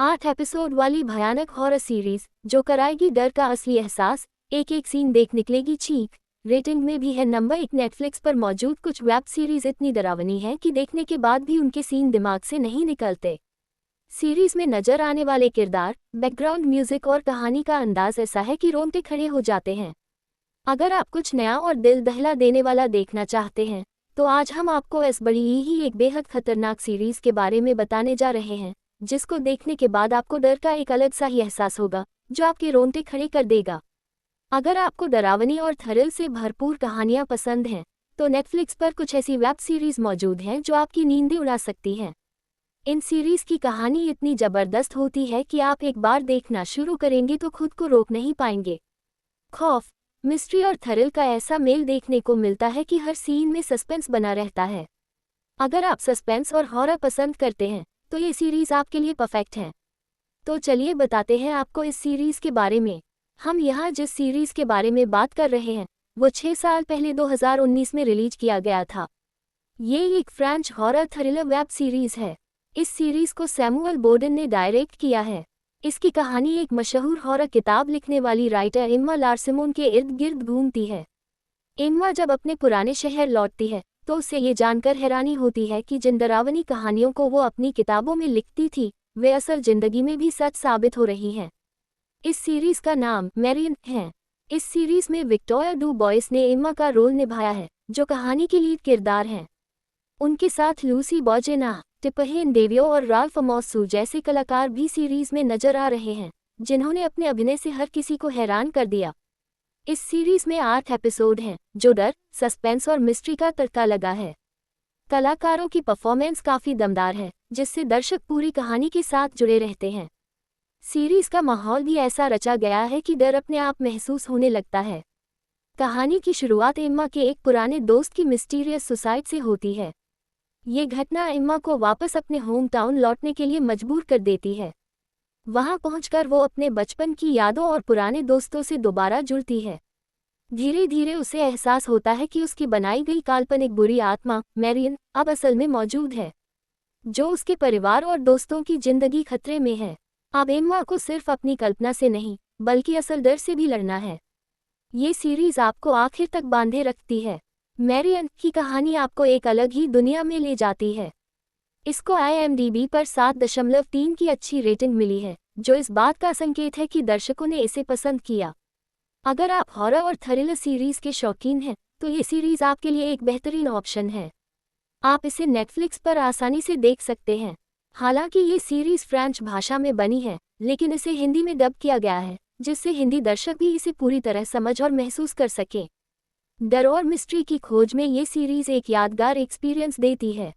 8 episode वाली भयानक horror series जो कराएगी डर का असली एहसास। एक एक सीन देख निकलेगी चीख। रेटिंग में भी है नंबर 1। नेटफ्लिक्स पर मौजूद कुछ वेब सीरीज इतनी डरावनी है कि देखने के बाद भी उनके सीन दिमाग से नहीं निकलते। सीरीज में नजर आने वाले किरदार, बैकग्राउंड म्यूजिक और कहानी का अंदाज ऐसा है कि रोंगटे खड़े हो जाते हैं। अगर आप कुछ नया और दिल दहला देने वाला देखना चाहते हैं तो आज हम आपको इस बड़ी ही एक बेहद खतरनाक सीरीज के बारे में बताने जा रहे हैं, जिसको देखने के बाद आपको डर का एक अलग सा ही एहसास होगा जो आपके रोंगटे खड़े कर देगा। अगर आपको डरावनी और थ्रिल से भरपूर कहानियां पसंद हैं तो नेटफ्लिक्स पर कुछ ऐसी वेब सीरीज मौजूद हैं जो आपकी नींदें उड़ा सकती हैं। इन सीरीज की कहानी इतनी जबरदस्त होती है कि आप एक बार देखना शुरू करेंगे तो खुद को रोक नहीं पाएंगे। खौफ, मिस्ट्री और थ्रिल का ऐसा मेल देखने को मिलता है कि हर सीन में सस्पेंस बना रहता है। अगर आप सस्पेंस और हॉरर पसंद करते हैं तो ये सीरीज आपके लिए परफेक्ट है। तो चलिए बताते हैं आपको इस सीरीज के बारे में। हम यहाँ जिस सीरीज के बारे में बात कर रहे हैं वो 6 साल पहले 2019 में रिलीज किया गया था। ये एक French horror thriller web series है। इस सीरीज को सैमुअल बोर्डन ने डायरेक्ट किया है। इसकी कहानी एक मशहूर हॉरर किताब लिखने वाली राइटर एम्मा लार्सिमोन के इर्द गिर्द घूमती है। एम्मा जब अपने पुराने शहर लौटती है तो उसे ये जानकर हैरानी होती है कि जिन डरावनी कहानियों को वो अपनी किताबों में लिखती थी वे असल जिंदगी में भी सच साबित हो रही हैं। इस सीरीज का नाम मैरियन है। इस सीरीज में विक्टोरिया डू बॉयस ने एम्मा का रोल निभाया है जो कहानी की लीड किरदार हैं। उनके साथ लूसी बॉजेना, टिपहेन डेवियो और राल्फ मॉसू जैसे कलाकार भी सीरीज में नजर आ रहे हैं, जिन्होंने अपने अभिनय से हर किसी को हैरान कर दिया। इस सीरीज में 8 एपिसोड हैं जो डर, सस्पेंस और मिस्ट्री का तड़का लगा है। कलाकारों की परफॉर्मेंस काफी दमदार है जिससे दर्शक पूरी कहानी के साथ जुड़े रहते हैं। सीरीज का माहौल भी ऐसा रचा गया है कि डर अपने आप महसूस होने लगता है। कहानी की शुरुआत एम्मा के एक पुराने दोस्त की मिस्टीरियस सुसाइड से होती है। ये घटना एम्मा को वापस अपने होम टाउन लौटने के लिए मजबूर कर देती है। वहां पहुंचकर वो अपने बचपन की यादों और पुराने दोस्तों से दोबारा जुड़ती है। धीरे धीरे उसे एहसास होता है कि उसकी बनाई गई काल्पनिक बुरी आत्मा मैरियन अब असल में मौजूद है, जो उसके परिवार और दोस्तों की जिंदगी खतरे में है। अब एम्मा को सिर्फ अपनी कल्पना से नहीं बल्कि असल डर से भी लड़ना है। ये सीरीज आपको आखिर तक बांधे रखती है। मैरियन की कहानी आपको एक अलग ही दुनिया में ले जाती है। इसको IMDb पर 7.3 की अच्छी रेटिंग मिली है, जो इस बात का संकेत है कि दर्शकों ने इसे पसंद किया। अगर आप हॉरर और थ्रिलर सीरीज के शौकीन हैं तो ये सीरीज आपके लिए एक बेहतरीन ऑप्शन है। आप इसे नेटफ्लिक्स पर आसानी से देख सकते हैं। हालांकि ये सीरीज फ्रेंच भाषा में बनी है, लेकिन इसे हिंदी में डब किया गया है जिससे हिंदी दर्शक भी इसे पूरी तरह समझ और महसूस कर सकें। डर और मिस्ट्री की खोज में ये सीरीज एक यादगार एक्सपीरियंस देती है।